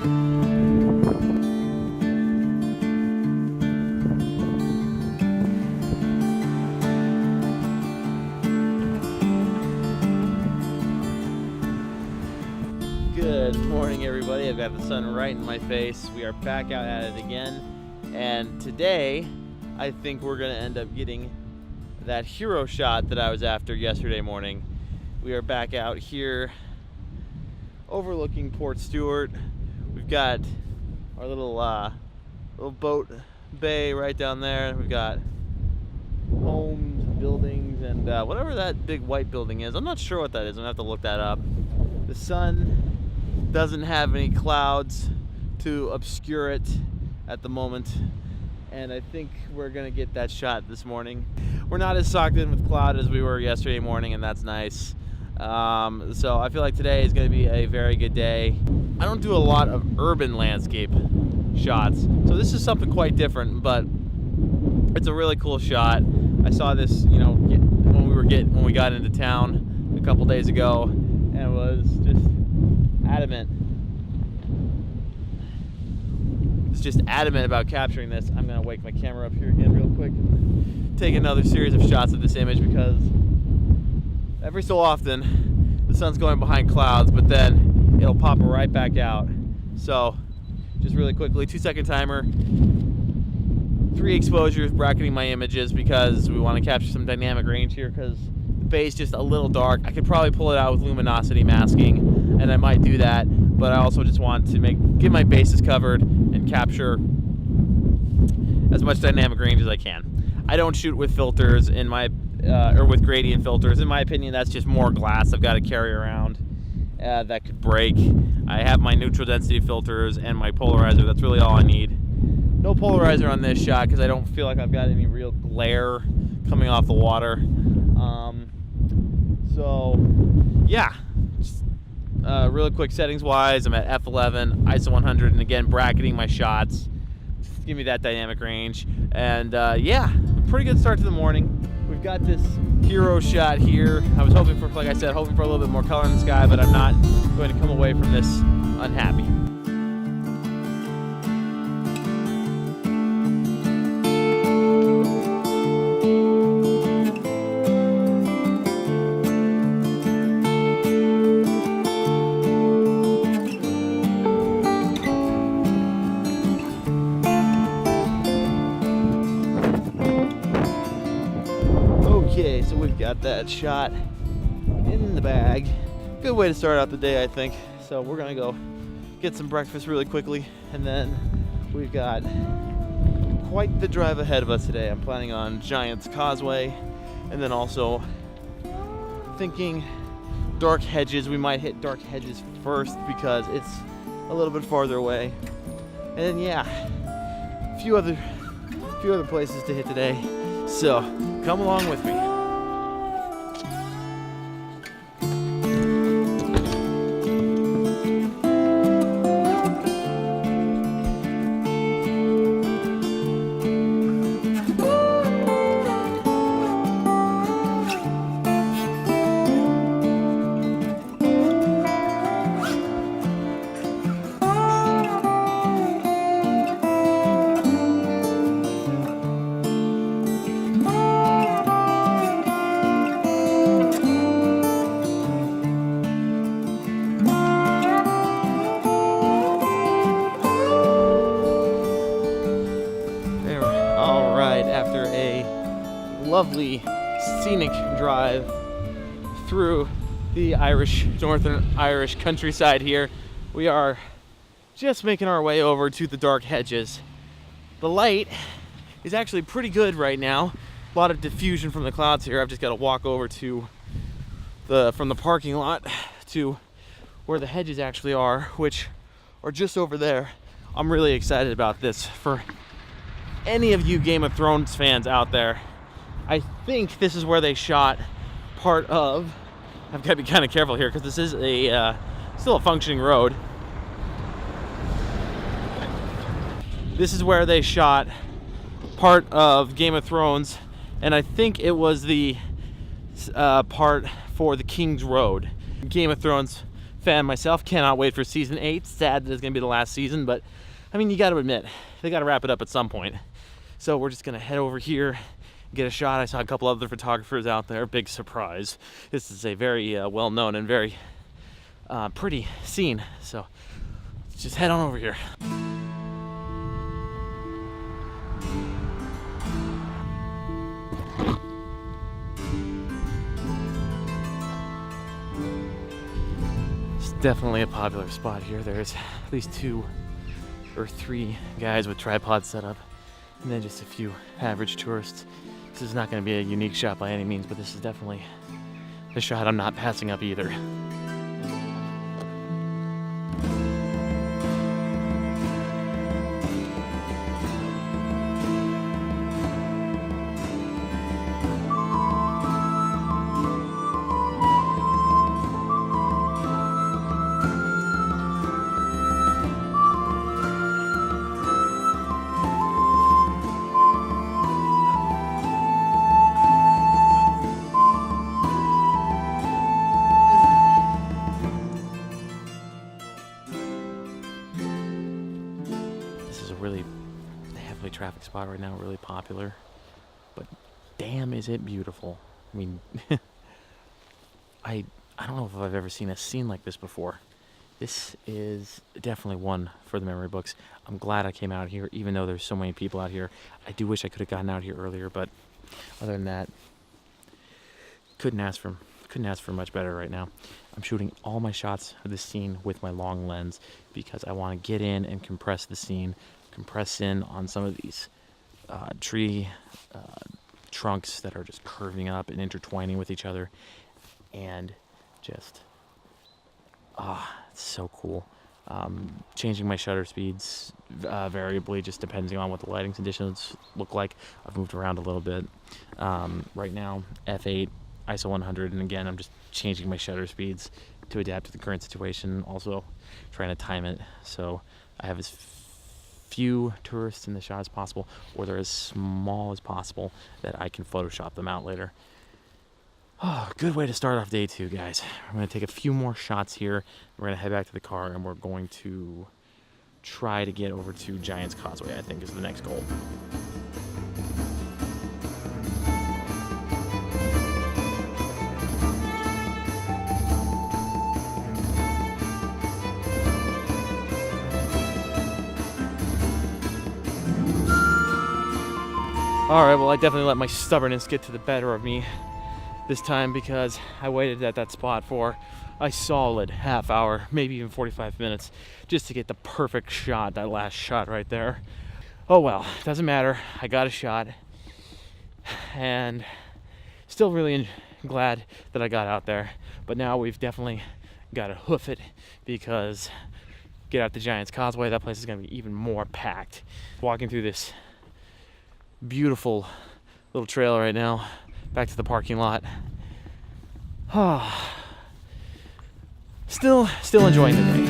Good morning, everybody. I've got the sun right in my face. We are back out at it again, and today I think we're going to end up getting that hero shot that I was after yesterday morning. We are back out here overlooking Port Stewart. We've got our little boat bay right down there. We've got homes, buildings, and whatever that big white building is. I'm not sure what that is. I'm going to have to look that up. The sun doesn't have any clouds to obscure it at the moment, and I think we're gonna get that shot this morning. We're not as socked in with cloud as we were yesterday morning, and that's nice. So I feel like today is gonna be a very good day. I don't do a lot of urban landscape shots, so this is something quite different, but it's a really cool shot. I saw this, when we got into town a couple days ago, and was just adamant. It's just adamant about capturing this. I'm gonna wake my camera up here again real quick and take another series of shots of this image, because every so often the sun's going behind clouds, but then it'll pop right back out. So just really quickly, 2-second timer, 3 exposures, bracketing my images because we want to capture some dynamic range here, because the bay's just a little dark. I could probably pull it out with luminosity masking, and I might do that, but I also just want to get my bases covered and capture as much dynamic range as I can. I don't shoot with filters or with gradient filters. In my opinion, that's just more glass I've got to carry around that could break. I have my neutral density filters and my polarizer. That's really all I need. No polarizer on this shot because I don't feel like I've got any real glare coming off the water. So yeah, just, really quick settings wise, I'm at f11, ISO 100, and again bracketing my shots. Just give me that dynamic range, and yeah, pretty good start to the morning. We've got this hero shot here. I was hoping for, like I said, hoping for a little bit more color in the sky, but I'm not going to come away from this unhappy. Okay, so we've got that shot in the bag. Good way to start out the day, I think. So we're gonna go get some breakfast really quickly, and then we've got quite the drive ahead of us today. I'm planning on Giants Causeway, and then also thinking Dark Hedges. We might hit Dark Hedges first because it's a little bit farther away. And then yeah, a few other places to hit today. So come along with me. After a lovely scenic drive through the northern Irish countryside here, we are just making our way over to the Dark Hedges. The light is actually pretty good right now. A lot of diffusion from the clouds here. I've just got to walk over to from the parking lot to where the hedges actually are, which are just over there. I'm really excited about this. For any of you Game of Thrones fans out there, I think this is where they shot part of, I've got to be kind of careful here because this is still a functioning road. This is where they shot part of Game of Thrones, and I think it was the part for the King's Road. Game of Thrones fan myself. Cannot wait for season 8. Sad that it's gonna be the last season, but I mean, you gotta admit, they gotta wrap it up at some point. So we're just gonna head over here, get a shot. I saw a couple other photographers out there. Big surprise. This is a very well-known and very pretty scene. So let's just head on over here. It's definitely a popular spot here. There's at least 2 or 3 guys with tripods set up, and then just a few average tourists. This is not going to be a unique shot by any means, but this is definitely a shot I'm not passing up either. Really heavily traffic spot right now, really popular, but damn is it beautiful. I mean, I don't know if I've ever seen a scene like this before. This is definitely one for the memory books. I'm glad I came out here, even though there's so many people out here. I do wish I could have gotten out here earlier, but other than that, couldn't ask for much better right now. I'm shooting all my shots of this scene with my long lens because I want to get in and compress the scene, compress in on some of these tree trunks that are just curving up and intertwining with each other, and just it's so cool. Changing my shutter speeds variably, just depending on what the lighting conditions look like. I've moved around a little bit. Right now, f8, ISO 100, and again, I'm just changing my shutter speeds to adapt to the current situation. Also, trying to time it so I have as few tourists in the shot as possible, or they're as small as possible that I can Photoshop them out later. Oh, good way to start off day 2, guys. I'm going to take a few more shots here. We're going to head back to the car, and we're going to try to get over to Giants Causeway, I think is the next goal. Alright, well, I definitely let my stubbornness get to the better of me this time, because I waited at that spot for a solid half hour, maybe even 45 minutes, just to get the perfect shot, that last shot right there. Oh well, doesn't matter. I got a shot, and still really glad that I got out there. But now we've definitely got to hoof it, because get out the Giants Causeway, that place is going to be even more packed. Walking through this beautiful little trail right now, back to the parking lot. Still enjoying the day.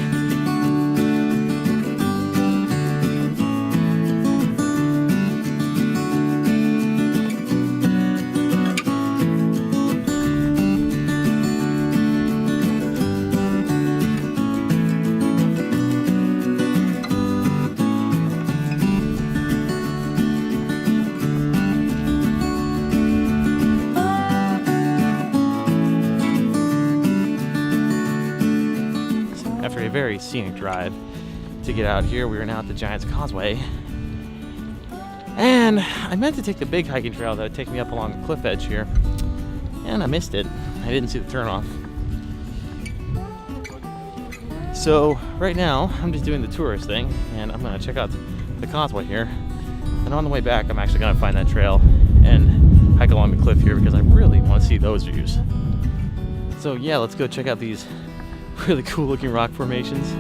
After a very scenic drive to get out here, we are now at the Giants Causeway. And I meant to take the big hiking trail that would take me up along the cliff edge here, and I missed it. I didn't see the turnoff. So right now, I'm just doing the tourist thing, and I'm gonna check out the causeway here. And on the way back, I'm actually gonna find that trail and hike along the cliff here, because I really want to see those views. So yeah, let's go check out these really cool looking rock formations.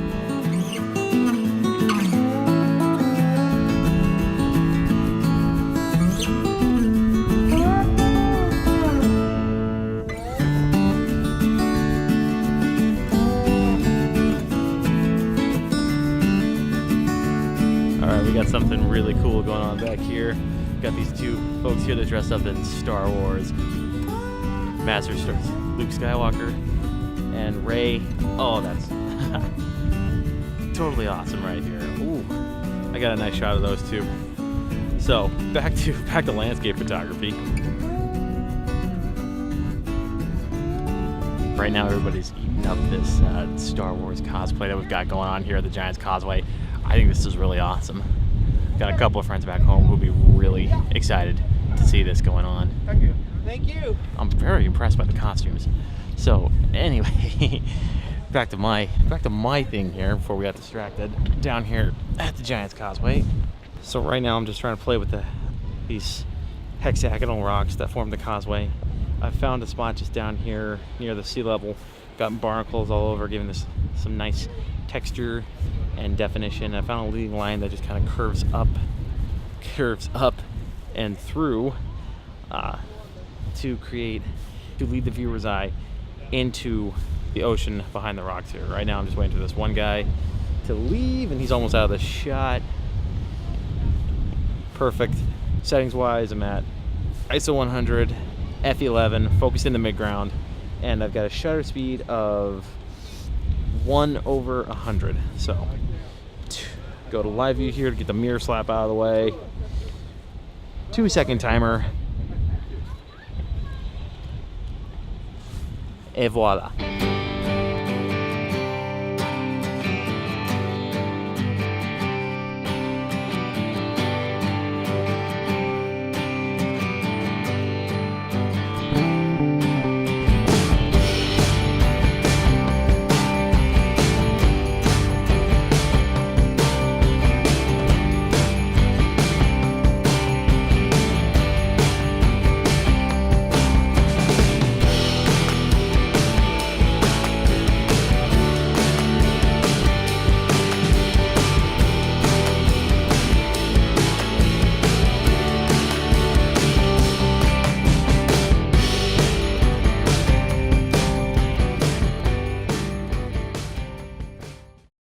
Alright, we got something really cool going on back here. Got these 2 folks here that dressed up in Star Wars. Master Luke Skywalker. And Ray, oh, that's totally awesome right here. Ooh, I got a nice shot of those too. So back to landscape photography. Right now, everybody's eating up this Star Wars cosplay that we've got going on here at the Giants Causeway. I think this is really awesome. Got a couple of friends back home who'll be really excited to see this going on. Thank you. Thank you. I'm very impressed by the costumes. So anyway, back to my thing here before we got distracted down here at the Giants Causeway. So right now I'm just trying to play with these hexagonal rocks that form the causeway. I found a spot just down here near the sea level. Got barnacles all over, giving this some nice texture and definition. I found a leading line that just kind of curves up and through to lead the viewer's eye into the ocean behind the rocks here. Right now I'm just waiting for this one guy to leave, and he's almost out of the shot. Perfect. Settings wise, I'm at ISO 100, F11, focused in the midground, and I've got a shutter speed of 1/100. So go to live view here to get the mirror slap out of the way. 2-second timer. Et voila.